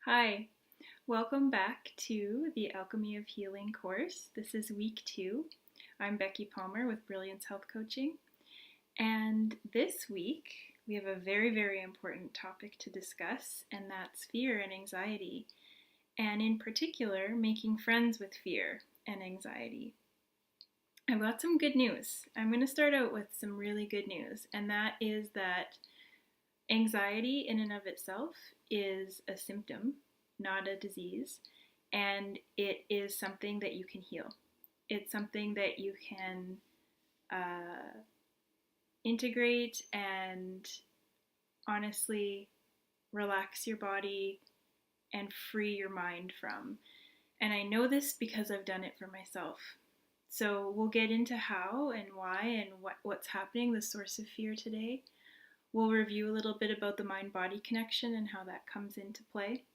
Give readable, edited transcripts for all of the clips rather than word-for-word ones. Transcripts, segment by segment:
Hi, welcome back to the Alchemy of Healing course. This is week 2. I'm Becky Palmer with Brilliance Health Coaching, and this week we have a very important topic to discuss, and that's fear and anxiety, and in particular, making friends with fear and anxiety. I've got some good news. I'm going to start out with some really good news, and that is that anxiety in and of itself is a symptom, not a disease, and it is something that you can heal. It's something that you can integrate and honestly relax your body and free your mind from. And I know this because I've done it for myself. So we'll get into how and why and what's happening, the source of fear today. We'll review a little bit about the mind-body connection and how that comes into play.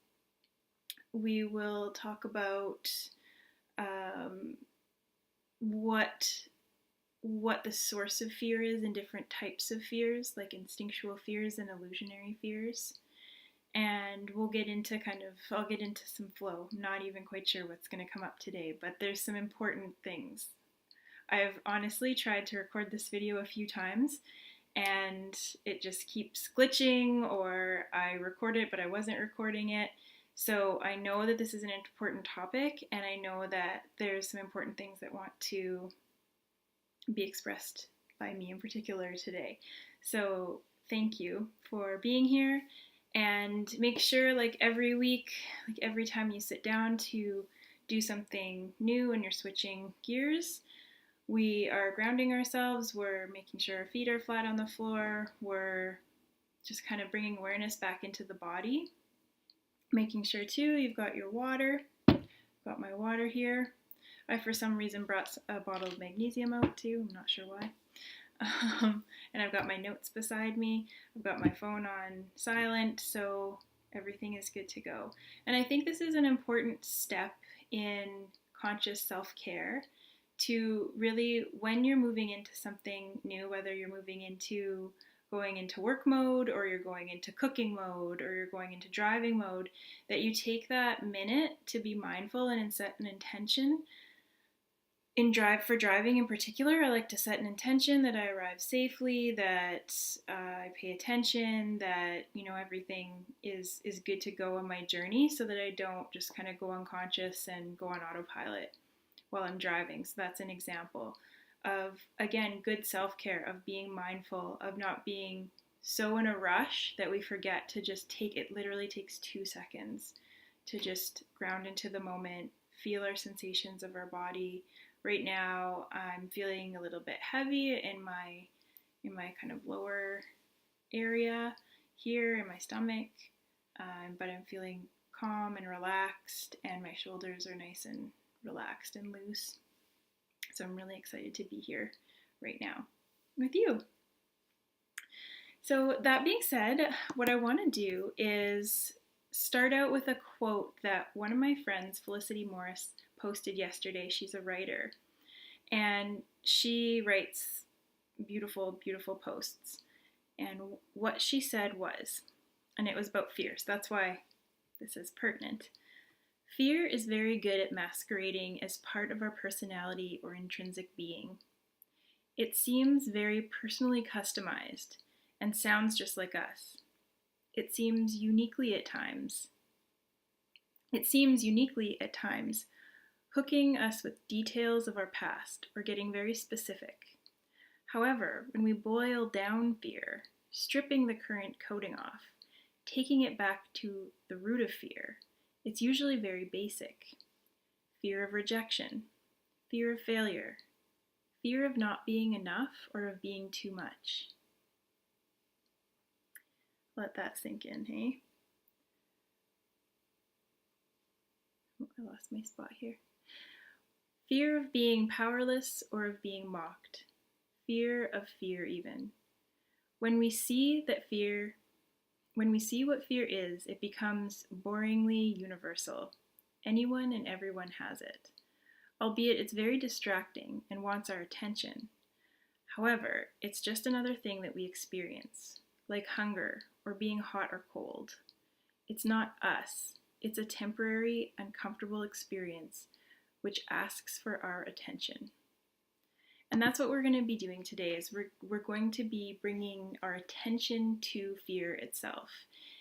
We will talk about what the source of fear is in different types of fears, like instinctual fears and illusionary fears. And we'll get into I'll get into some flow. I'm not even quite sure what's going to come up today, but there's some important things. I've honestly tried to record this video a few times, and it just keeps glitching, or I record it but I wasn't recording it. So I know that this is an important topic, and I know that there's some important things that want to be expressed by me in particular today. So thank you for being here, and make sure, like every week, like every time you sit down to do something new and you're switching gears, we are grounding ourselves, we're making sure our feet are flat on the floor, we're just kind of bringing awareness back into the body. Making sure too you've got your water. Got my water here. I for some reason brought a bottle of magnesium out too, I'm not sure why. And I've got my notes beside me. I've got my phone on silent, so everything is good to go. And I think this is an important step in conscious self-care, to really, when you're moving into something new, whether you're going into work mode, or you're going into cooking mode, or you're going into driving mode, that you take that minute to be mindful and set an intention. For driving in particular, I like to set an intention that I arrive safely, that I pay attention, that everything is good to go on my journey, so that I don't just kind of go unconscious and go on autopilot while I'm driving. So that's an example of, again, good self-care, of being mindful, of not being so in a rush that we forget to just take it. Literally takes 2 seconds to just ground into the moment, feel our sensations of our body. Right now, I'm feeling a little bit heavy in my kind of lower area here in my stomach, but I'm feeling calm and relaxed, and my shoulders are nice and relaxed and loose. So I'm really excited to be here right now with you. So that being said, what I want to do is start out with a quote that one of my friends, Felicity Morris, posted yesterday. She's a writer, and she writes beautiful posts. And what she said was, and it was about fear, so that's why this is pertinent. Fear is very good at masquerading as part of our personality or intrinsic being. It seems very personally customized and sounds just like us. It seems uniquely at times, hooking us with details of our past or getting very specific. However, when we boil down fear, stripping the current coating off, taking it back to the root of fear, it's usually very basic. Fear of rejection, fear of failure, fear of not being enough or of being too much. Let that sink in, hey? Oh, I lost my spot here. Fear of being powerless or of being mocked. Fear of fear even. When we see what fear is, it becomes boringly universal. Anyone and everyone has it, albeit it's very distracting and wants our attention. However, it's just another thing that we experience, like hunger or being hot or cold. It's not us, It's a temporary, uncomfortable experience which asks for our attention. And that's what we're going to be doing today is we're going to be bringing our attention to fear itself.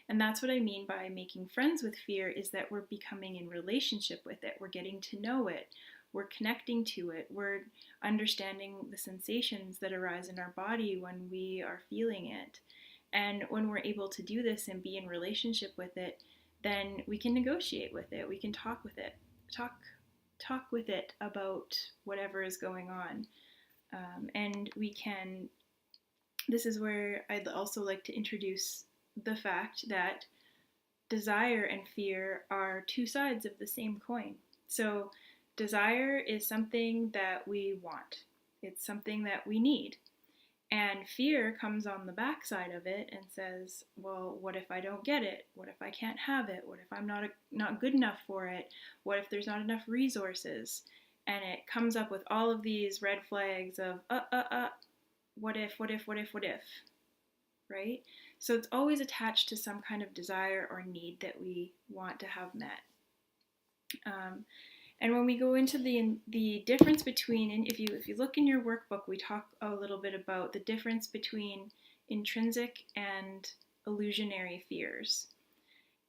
And that's what I mean by making friends with fear, is that we're becoming in relationship with it. We're getting to know it. We're connecting to it. We're understanding the sensations that arise in our body when we are feeling it. And when we're able to do this and be in relationship with it, then we can negotiate with it. We can talk with it. Talk with it about whatever is going on. And we can, this is where I'd also like to introduce the fact that desire and fear are two sides of the same coin. So desire is something that we want. It's something that we need. And fear comes on the backside of it and says, well, what if I don't get it? What if I can't have it? What if I'm not good enough for it? What if there's not enough resources? And it comes up with all of these red flags of, what if, right? So it's always attached to some kind of desire or need that we want to have met. And when we go into the difference between, and if you look in your workbook, we talk a little bit about the difference between intrinsic and illusionary fears.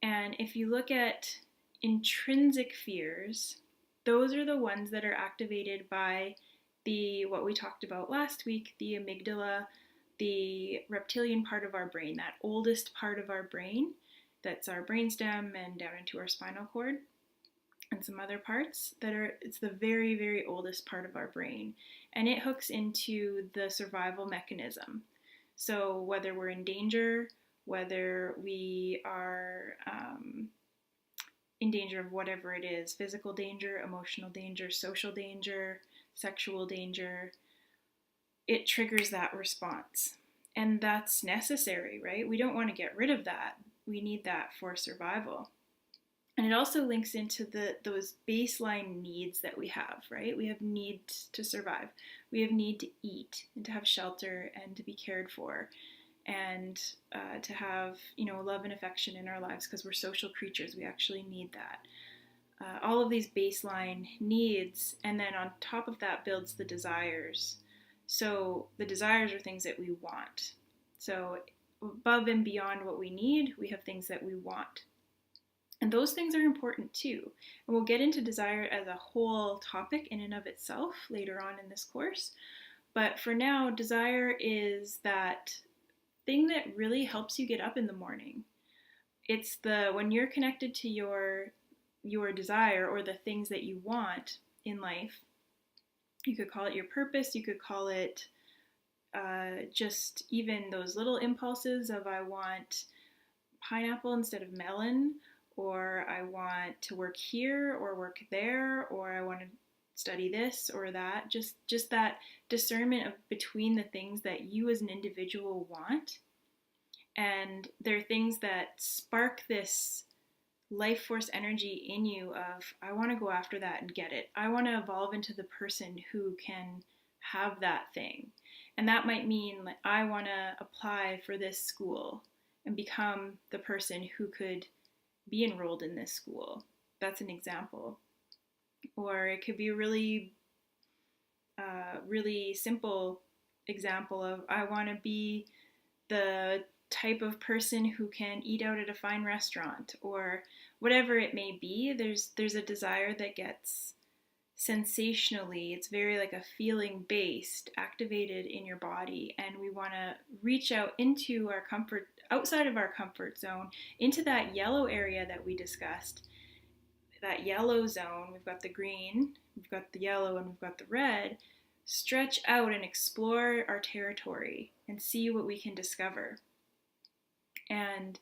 And if you look at intrinsic fears, those are the ones that are activated by what we talked about last week, the amygdala, the reptilian part of our brain, that oldest part of our brain, that's our brainstem and down into our spinal cord, and some other parts it's the very, very oldest part of our brain. And it hooks into the survival mechanism. So whether we're in danger, whether we are in danger of whatever it is, physical danger, emotional danger, social danger, sexual danger, it triggers that response. And that's necessary, right? We don't want to get rid of that. We need that for survival. And it also links into those baseline needs that we have, right? We have needs to survive. We have need to eat and to have shelter and to be cared for, and to have, love and affection in our lives, because we're social creatures. We actually need that. All of these baseline needs, and then on top of that builds the desires. So the desires are things that we want. So above and beyond what we need, we have things that we want. And those things are important too. And we'll get into desire as a whole topic in and of itself later on in this course. But for now, desire is that thing that really helps you get up in the morning. It's when you're connected to your desire, or the things that you want in life. You could call it your purpose. You could call it just even those little impulses of, I want pineapple instead of melon, or I want to work here or work there, or I want to study this or that. Just that discernment of between the things that you as an individual want. And there are things that spark this life force energy in you of, I want to go after that and get it. I want to evolve into the person who can have that thing. And that might mean, like, I want to apply for this school and become the person who could be enrolled in this school. That's an example. Or it could be a really simple example of, I want to be the type of person who can eat out at a fine restaurant, or whatever it may be. There's a desire that gets sensationally, it's very like a feeling based, activated in your body, and we want to reach out into our comfort, outside of our comfort zone, into that yellow area that we discussed. That yellow zone, we've got the green, we've got the yellow, and we've got the red. Stretch out and explore our territory and see what we can discover. And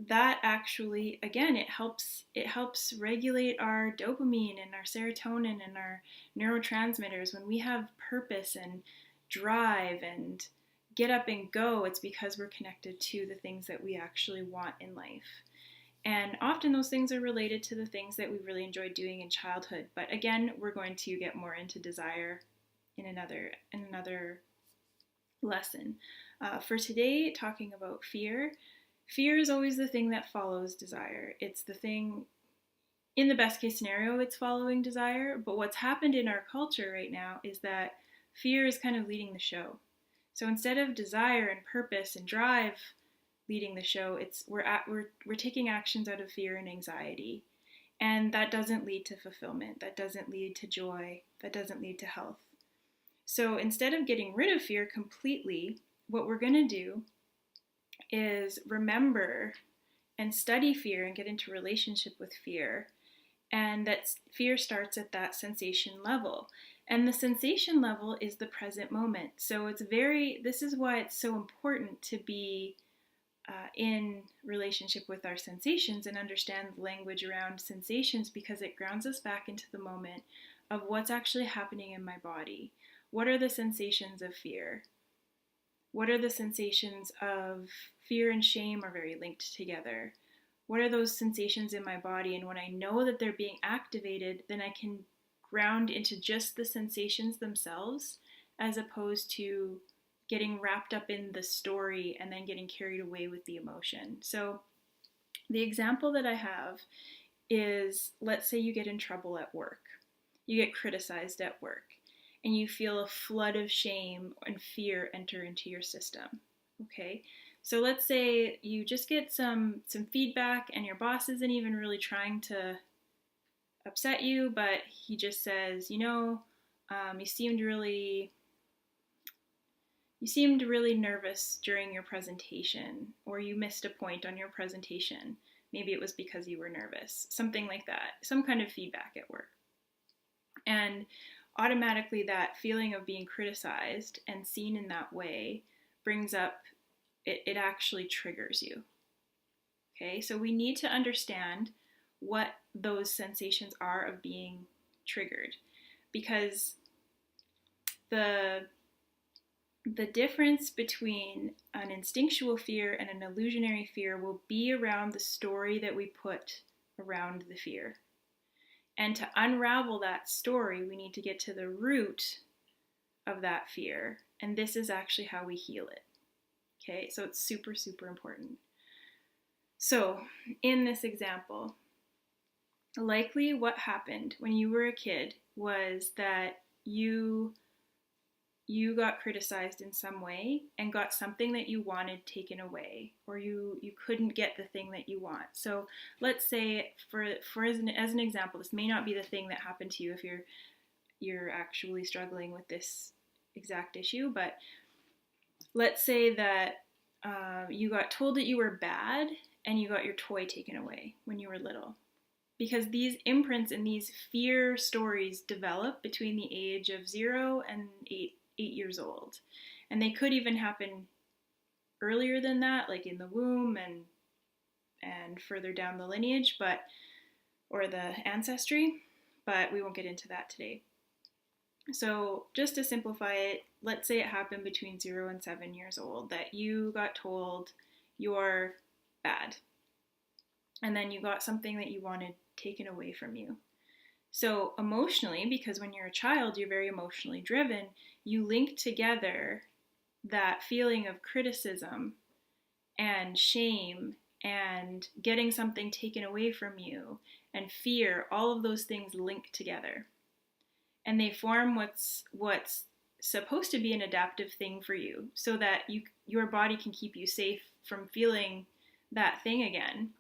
that actually, again, it helps regulate our dopamine and our serotonin and our neurotransmitters. When we have purpose and drive and get up and go, it's because we're connected to the things that we actually want in life. And often those things are related to the things that we really enjoyed doing in childhood. But again, we're going to get more into desire in another lesson. For today, talking about fear. Fear is always the thing that follows desire. It's the thing, in the best case scenario, it's following desire. But what's happened in our culture right now is that fear is kind of leading the show. So instead of desire and purpose and drive leading the show, we're taking actions out of fear and anxiety. And that doesn't lead to fulfillment. That doesn't lead to joy. That doesn't lead to health. So instead of getting rid of fear completely, what we're going to do is remember and study fear and get into relationship with fear. And that fear starts at that sensation level. And the sensation level is the present moment. So this is why it's so important to be in relationship with our sensations and understand the language around sensations, because it grounds us back into the moment of what's actually happening in my body. What are the sensations of fear? What are the sensations of fear and shame are very linked together? What are those sensations in my body? And when I know that they're being activated, then I can ground into just the sensations themselves, as opposed to getting wrapped up in the story and then getting carried away with the emotion. So the example that I have is, let's say you get in trouble at work. You get criticized at work and you feel a flood of shame and fear enter into your system. Okay? So let's say you just get some feedback and your boss isn't even really trying to upset you, but he just says, you seemed really nervous during your presentation, or you missed a point on your presentation. Maybe it was because you were nervous, something like that, some kind of feedback at work. And automatically that feeling of being criticized and seen in that way brings up, it actually triggers you. Okay, so we need to understand what those sensations are of being triggered, because the difference between an instinctual fear and an illusionary fear will be around the story that we put around the fear. And to unravel that story, we need to get to the root of that fear. And this is actually how we heal it. Okay, so it's super, super important. So in this example, likely what happened when you were a kid was that you got criticized in some way and got something that you wanted taken away, or you couldn't get the thing that you want. So let's say, as an example, this may not be the thing that happened to you if you're actually struggling with this exact issue, but let's say that you got told that you were bad and you got your toy taken away when you were little. Because these imprints and these fear stories develop between the age of 0 and 8 years old. And they could even happen earlier than that, like in the womb and further down the lineage, or the ancestry, but we won't get into that today. So just to simplify it, let's say it happened between 0 and 7 years old, that you got told you're bad. And then you got something that you wanted taken away from you. So emotionally, because when you're a child, you're very emotionally driven, you link together that feeling of criticism and shame and getting something taken away from you and fear. All of those things link together. And they form what's supposed to be an adaptive thing for you, so that your body can keep you safe from feeling that thing again.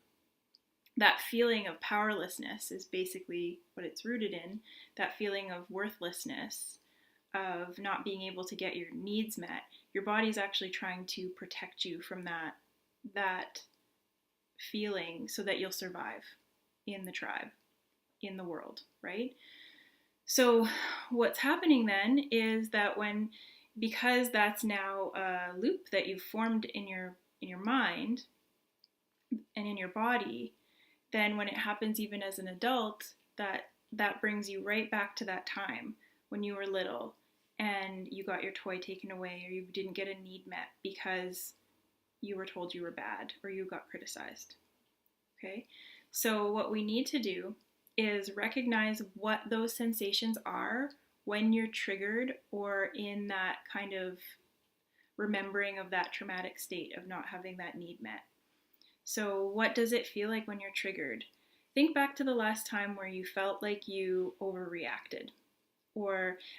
That feeling of powerlessness is basically what it's rooted in. That feeling of worthlessness, of not being able to get your needs met. Your body's actually trying to protect you from that feeling so that you'll survive in the tribe, in the world, right? So what's happening then is that because that's now a loop that you've formed in your mind and in your body, then when it happens even as an adult, that brings you right back to that time when you were little and you got your toy taken away, or you didn't get a need met because you were told you were bad or you got criticized. Okay? So what we need to do is recognize what those sensations are when you're triggered or in that kind of remembering of that traumatic state of not having that need met. So what does it feel like when you're triggered? Think back to the last time where you felt like you overreacted.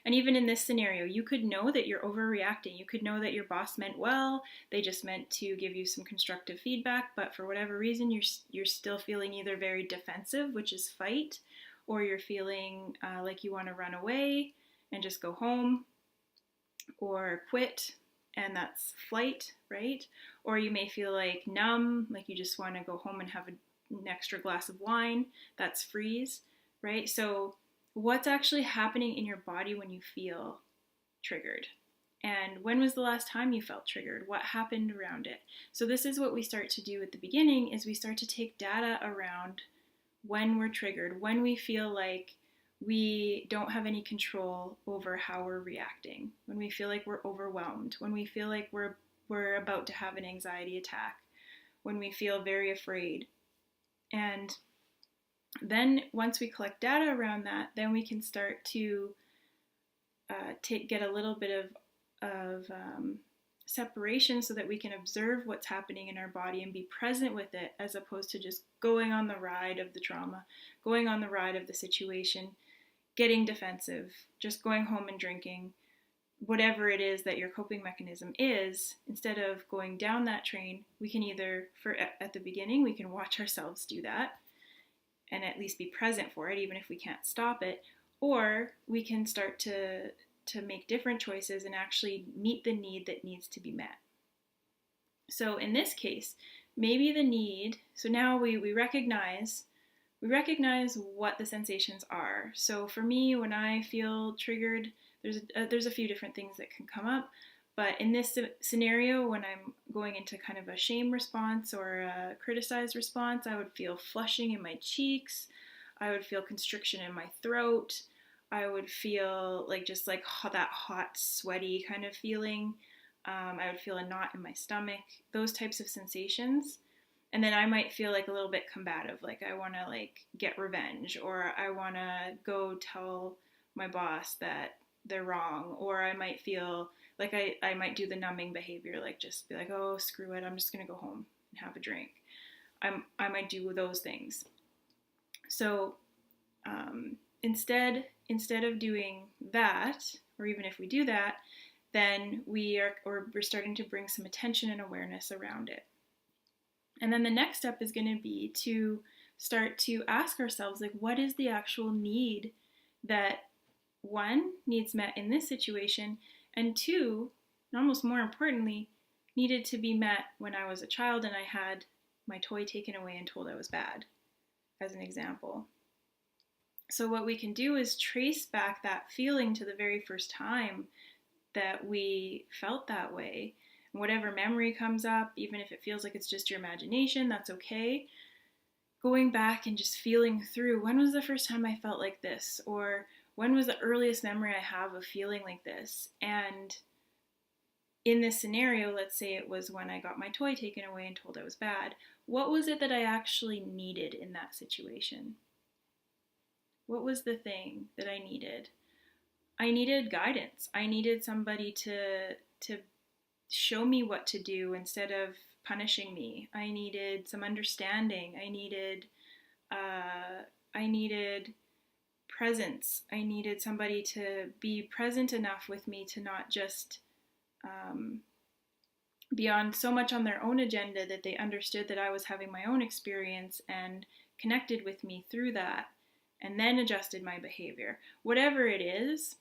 And even in this scenario, you could know that you're overreacting. You could know that your boss meant well, they just meant to give you some constructive feedback, but for whatever reason, you're still feeling either very defensive, which is fight, or you're feeling like you want to run away and just go home, or quit, and that's flight, right? Or you may feel like numb, like you just want to go home and have an extra glass of wine, that's freeze, right? So what's actually happening in your body when you feel triggered? And when was the last time you felt triggered? What happened around it? So this is what we start to do at the beginning, is we start to take data around when we're triggered, when we feel like we don't have any control over how we're reacting, when we feel like we're overwhelmed, when we feel like we're about to have an anxiety attack, when we feel very afraid. And then once we collect data around that, then we can start to get a little bit of separation so that we can observe what's happening in our body and be present with it, as opposed to just going on the ride of the trauma, going on the ride of the situation, getting defensive, just going home and drinking, whatever it is that your coping mechanism is. Instead of going down that train, we can either, at the beginning, we can watch ourselves do that and at least be present for it, even if we can't stop it, or we can start to make different choices and actually meet the need that needs to be met. So in this case, maybe the need, so now we recognize what the sensations are. So for me, when I feel triggered, there's a few different things that can come up. But in this scenario, when I'm going into kind of a shame response or a criticized response, I would feel flushing in my cheeks. I would feel constriction in my throat. I would feel like just like that hot, sweaty kind of feeling. I would feel a knot in my stomach, those types of sensations. And then I might feel like a little bit combative, like I want to like get revenge, or I want to go tell my boss that they're wrong, or I might feel like I might do the numbing behavior, like just be like, oh, screw it, I'm just going to go home and have a drink. I might do those things. So instead of doing that, or even if we do that, then we're starting to bring some attention and awareness around it. And then the next step is going to be to start to ask ourselves, like, what is the actual need that, one, needs met in this situation, and two, and almost more importantly, needed to be met when I was a child and I had my toy taken away and told I was bad, as an example. So what we can do is trace back that feeling to the very first time that we felt that way. And whatever memory comes up, even if it feels like it's just your imagination, that's okay. Going back and just feeling through, when was the first time I felt like this? Or when was the earliest memory I have of feeling like this? And in this scenario, let's say it was when I got my toy taken away and told I was bad. What was it that I actually needed in that situation? What was the thing that I needed? I needed guidance. I needed somebody to show me what to do instead of punishing me. I needed some understanding. I needed presence. I needed somebody to be present enough with me to not just be on so much on their own agenda that they understood that I was having my own experience and connected with me through that, and then adjusted my behavior. Whatever it is,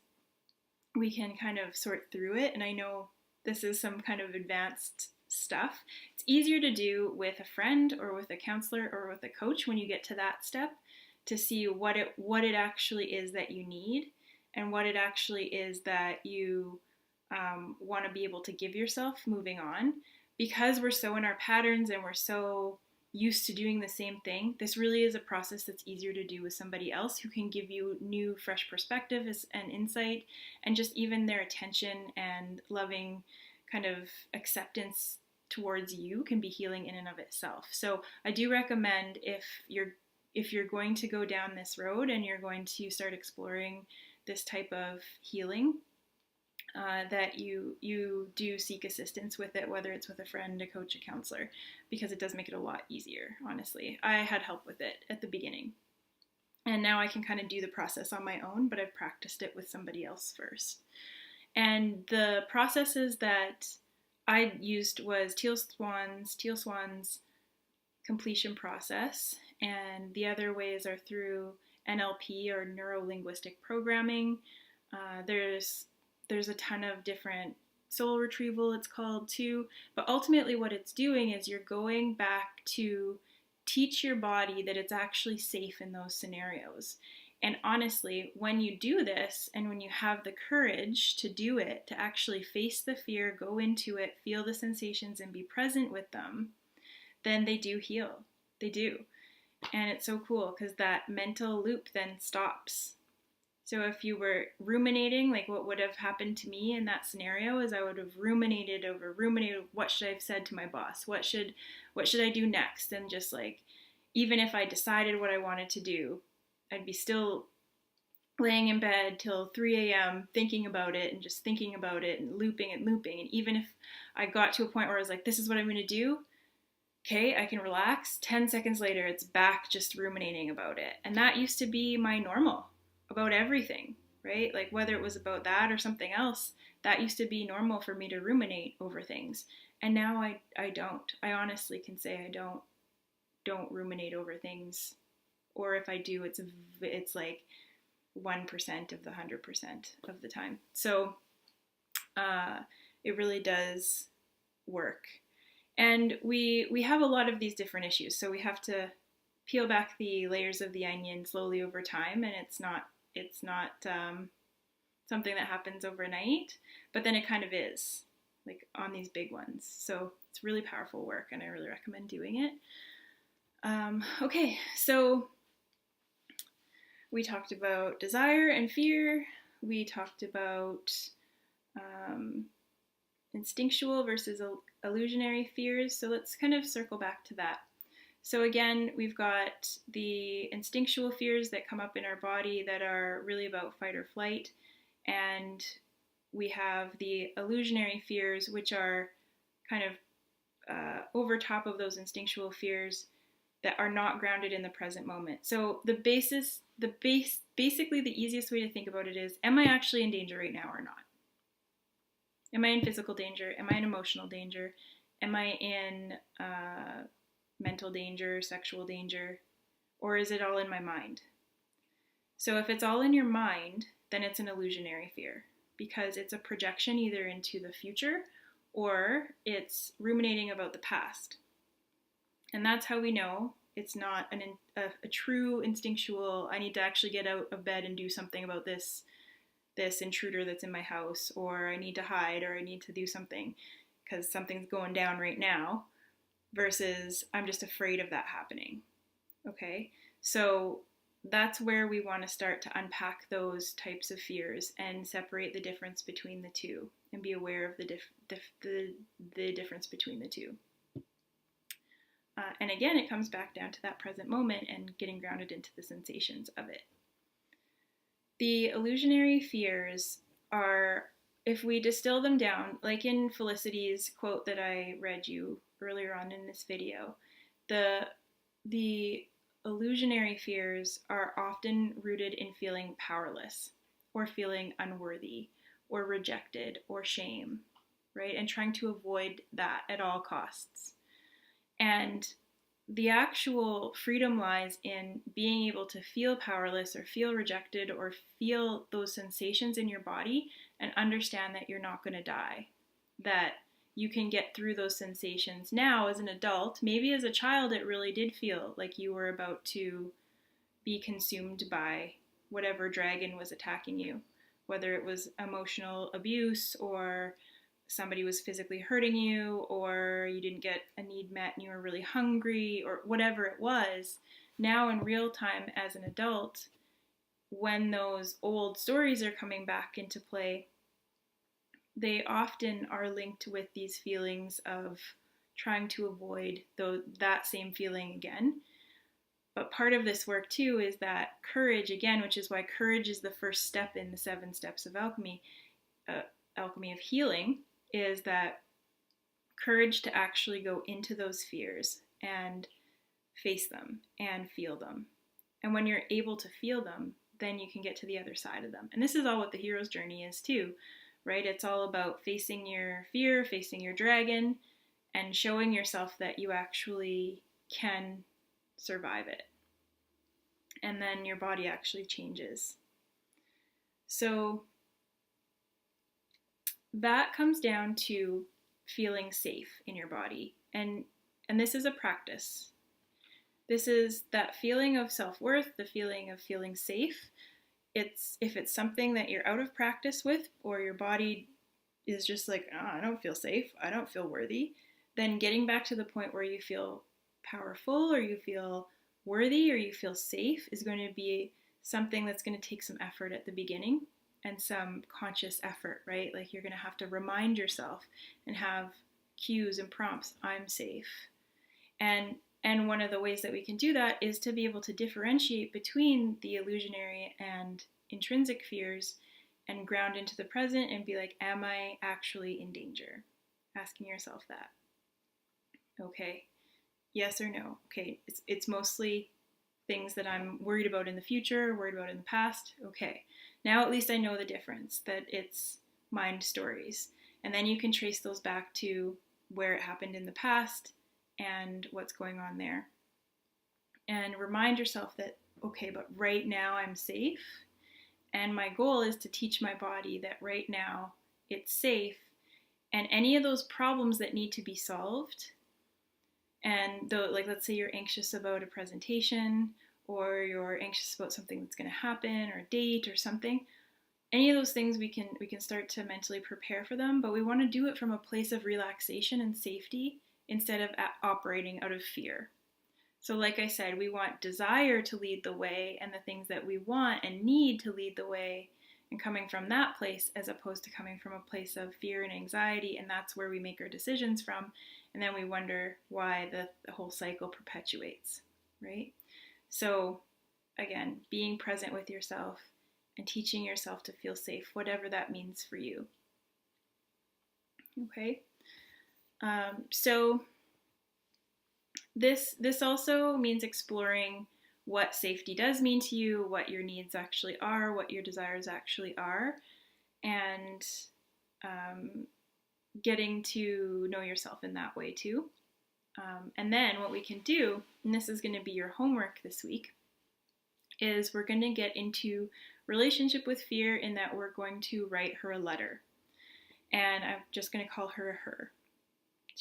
we can kind of sort through it. And I know this is some kind of advanced stuff. It's easier to do with a friend or with a counselor or with a coach when you get to that step, to see what it actually is that you need and what it actually is that you want to be able to give yourself moving on. Because we're so in our patterns and we're so used to doing the same thing, this really is a process that's easier to do with somebody else who can give you new, fresh perspective and insight, and just even their attention and loving kind of acceptance towards you can be healing in and of itself. So I do recommend, if you're going to go down this road and you're going to start exploring this type of healing, that you do seek assistance with it, whether it's with a friend, a coach, a counselor, because it does make it a lot easier, honestly. I had help with it at the beginning. And now I can kind of do the process on my own, but I've practiced it with somebody else first. And the processes that I used was Teal Swan's completion process, and the other ways are through NLP, or neuro linguistic programming. There's a ton of different soul retrieval, it's called too, but ultimately what it's doing is you're going back to teach your body that it's actually safe in those scenarios. And honestly, when you do this and when you have the courage to do it, to actually face the fear, go into it, feel the sensations, and be present with them, then they do heal. They do. And it's so cool because that mental loop then stops. So if you were ruminating, like what would have happened to me in that scenario is I would have ruminated what should I have said to my boss? What should I do next? And just like, even if I decided what I wanted to do, I'd be still laying in bed till 3 a.m. thinking about it and just thinking about it and looping and looping. And even if I got to a point where I was like, this is what I'm going to do, okay, I can relax. 10 seconds later, it's back just ruminating about it. And that used to be my normal about everything, right? Like whether it was about that or something else, that used to be normal for me to ruminate over things. And now I don't. I honestly can say I don't ruminate over things. Or if I do, it's like 1% of the 100% of the time. So it really does work. And we have a lot of these different issues. So we have to peel back the layers of the onion slowly over time, and it's not something that happens overnight, but then it kind of is, like on these big ones. So it's really powerful work, and I really recommend doing it. Okay, so we talked about desire and fear. We talked about instinctual versus illusionary fears. So let's kind of circle back to that. So again, we've got the instinctual fears that come up in our body that are really about fight or flight. And we have the illusionary fears, which are kind of over top of those instinctual fears that are not grounded in the present moment. So basically the easiest way to think about it is, am I actually in danger right now or not? Am I in physical danger? Am I in emotional danger? Am I in mental danger, sexual danger, or is it all in my mind? So if it's all in your mind, then it's an illusionary fear, because it's a projection either into the future or it's ruminating about the past. And that's how we know it's not a true instinctual, I need to actually get out of bed and do something about this intruder that's in my house, or I need to hide, or I need to do something because something's going down right now, versus I'm just afraid of that happening. Okay, so that's where we want to start to unpack those types of fears and separate the difference between the two and be aware of the difference between the two. And again, it comes back down to that present moment and getting grounded into the sensations of it. The illusionary fears are, if we distill them down, like in Felicity's quote that I read you earlier on in this video, the illusionary fears are often rooted in feeling powerless or feeling unworthy or rejected or shame, right? And trying to avoid that at all costs. And the actual freedom lies in being able to feel powerless or feel rejected or feel those sensations in your body and understand that you're not going to die, that you can get through those sensations now as an adult. Maybe as a child it really did feel like you were about to be consumed by whatever dragon was attacking you, whether it was emotional abuse or somebody was physically hurting you, or you didn't get a need met and you were really hungry, or whatever it was. Now in real time as an adult, when those old stories are coming back into play, they often are linked with these feelings of trying to avoid that same feeling again. But part of this work too is that courage, again, which is why courage is the first step in the 7 steps of alchemy. alchemy of healing is that courage to actually go into those fears and face them and feel them. And when you're able to feel them, then you can get to the other side of them. And this is all what the hero's journey is too, right? It's all about facing your fear, facing your dragon, and showing yourself that you actually can survive it. And then your body actually changes. So that comes down to feeling safe in your body. And this is a practice. This is that feeling of self-worth, the feeling of feeling safe. If it's something that you're out of practice with, or your body is just like, oh, I don't feel safe, I don't feel worthy, then getting back to the point where you feel powerful, or you feel worthy, or you feel safe is going to be something that's going to take some effort at the beginning and some conscious effort, right? Like you're going to have to remind yourself and have cues and prompts, I'm safe. And one of the ways that we can do that is to be able to differentiate between the illusionary and intrinsic fears and ground into the present and be like, am I actually in danger? Asking yourself that. Okay, yes or no? Okay, it's mostly things that I'm worried about in the future, worried about in the past. Okay, now at least I know the difference, that it's mind stories. And then you can trace those back to where it happened in the past and what's going on there. And remind yourself that, okay, but right now I'm safe. And my goal is to teach my body that right now it's safe. And any of those problems that need to be solved, and though, like, let's say you're anxious about a presentation, or you're anxious about something that's going to happen, or a date or something, any of those things we can start to mentally prepare for them, but we want to do it from a place of relaxation and safety instead of operating out of fear. So like I said, we want desire to lead the way, and the things that we want and need to lead the way, and coming from that place as opposed to coming from a place of fear and anxiety, and that's where we make our decisions from, and then we wonder why the whole cycle perpetuates, right? So again, being present with yourself and teaching yourself to feel safe, whatever that means for you. Okay? So this also means exploring what safety does mean to you, what your needs actually are, what your desires actually are, and getting to know yourself in that way too. And then what we can do, and this is going to be your homework this week, is we're going to get into relationship with fear, in that we're going to write her a letter. And I'm just going to call her a her.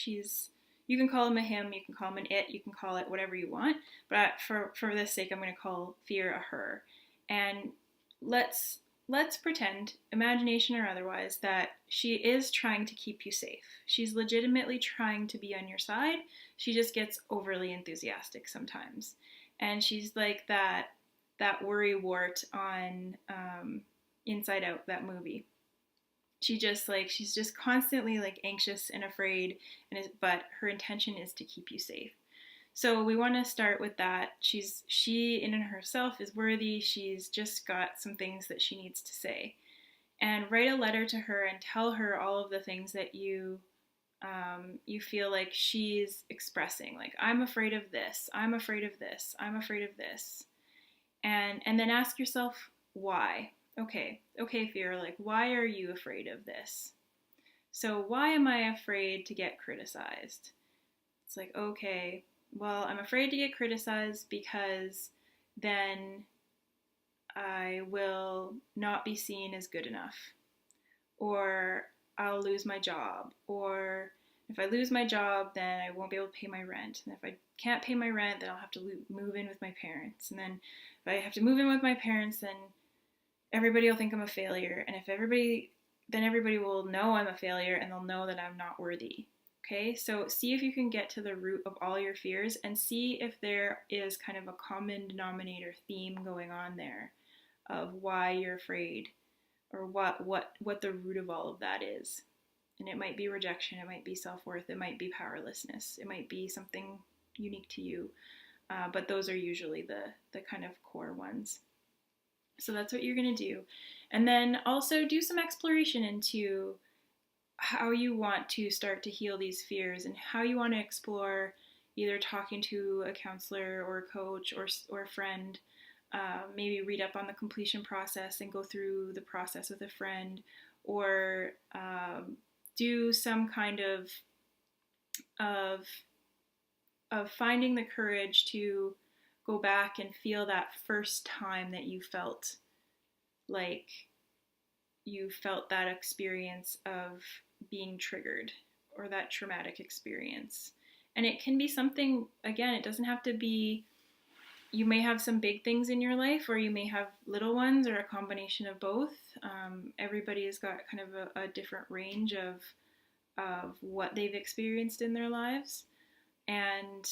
You can call him a him, you can call him an it, you can call it whatever you want, but for this sake, I'm going to call fear a her. And let's pretend, imagination or otherwise, that she is trying to keep you safe. She's legitimately trying to be on your side. She just gets overly enthusiastic sometimes. And she's like that worry wart on Inside Out, that movie. She's just constantly like anxious and afraid, but her intention is to keep you safe. So we want to start with that. She in and herself is worthy. She's just got some things that she needs to say, and write a letter to her and tell her all of the things that you feel like she's expressing. Like, I'm afraid of this. I'm afraid of this. I'm afraid of this. And then ask yourself why. Okay, fear, like, why are you afraid of this? So why am I afraid to get criticized? It's like, okay, well, I'm afraid to get criticized because then I will not be seen as good enough, or I'll lose my job, or if I lose my job, then I won't be able to pay my rent, and if I can't pay my rent, then I'll have to move in with my parents, and then if I have to move in with my parents, then everybody will think I'm a failure, and then everybody will know I'm a failure, and they'll know that I'm not worthy. Okay, so see if you can get to the root of all your fears, and see if there is kind of a common denominator theme going on there of why you're afraid, or what the root of all of that is. And it might be rejection, it might be self-worth, it might be powerlessness, it might be something unique to you, but those are usually the kind of core ones. So that's what you're going to do. And then also do some exploration into how you want to start to heal these fears and how you want to explore either talking to a counselor or a coach or a friend. Maybe read up on the completion process and go through the process with a friend, or do some kind of of finding the courage to go back and feel that first time that you felt like you felt that experience of being triggered or that traumatic experience. And it can be something, again, it doesn't have to be, you may have some big things in your life, or you may have little ones, or a combination of both. Everybody has got kind of a different range of what they've experienced in their lives. And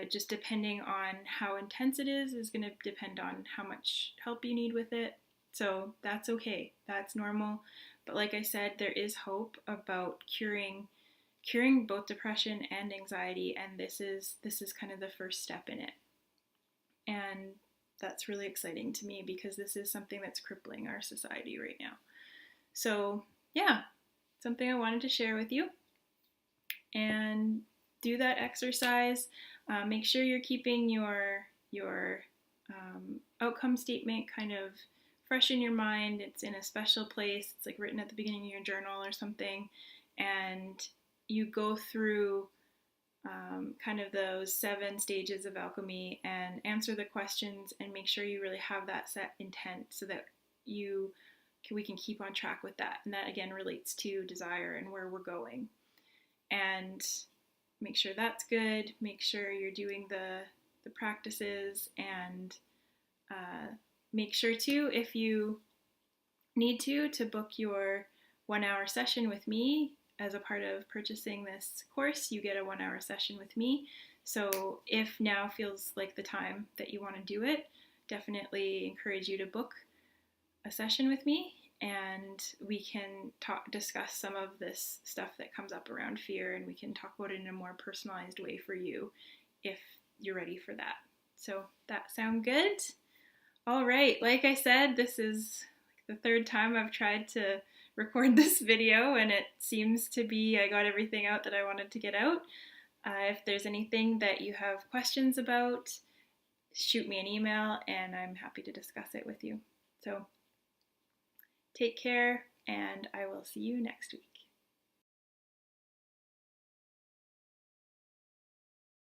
just depending on how intense it is going to depend on how much help you need with it. So that's okay. That's normal. But like I said, there is hope about curing both depression and anxiety, and this is kind of the first step in it. And that's really exciting to me because this is something that's crippling our society right now. So yeah, something I wanted to share with you. And do that exercise. Make sure you're keeping your outcome statement kind of fresh in your mind. It's in a special place. It's like written at the beginning of your journal or something. And you go through kind of those 7 stages of alchemy and answer the questions and make sure you really have that set intent so that we can keep on track with that. And that again relates to desire and where we're going. And make sure that's good. Make sure you're doing the practices, and make sure too, if you need to book your 1-hour session with me. As a part of purchasing this course, you get a 1-hour session with me. So if now feels like the time that you want to do it, definitely encourage you to book a session with me, and we can discuss some of this stuff that comes up around fear, and we can talk about it in a more personalized way for you if you're ready for that. So that sound good? All right, like I said, this is the 3rd time I've tried to record this video, and it seems to be I got everything out that I wanted to get out. If there's anything that you have questions about, shoot me an email and I'm happy to discuss it with you. So take care, and I will see you next week.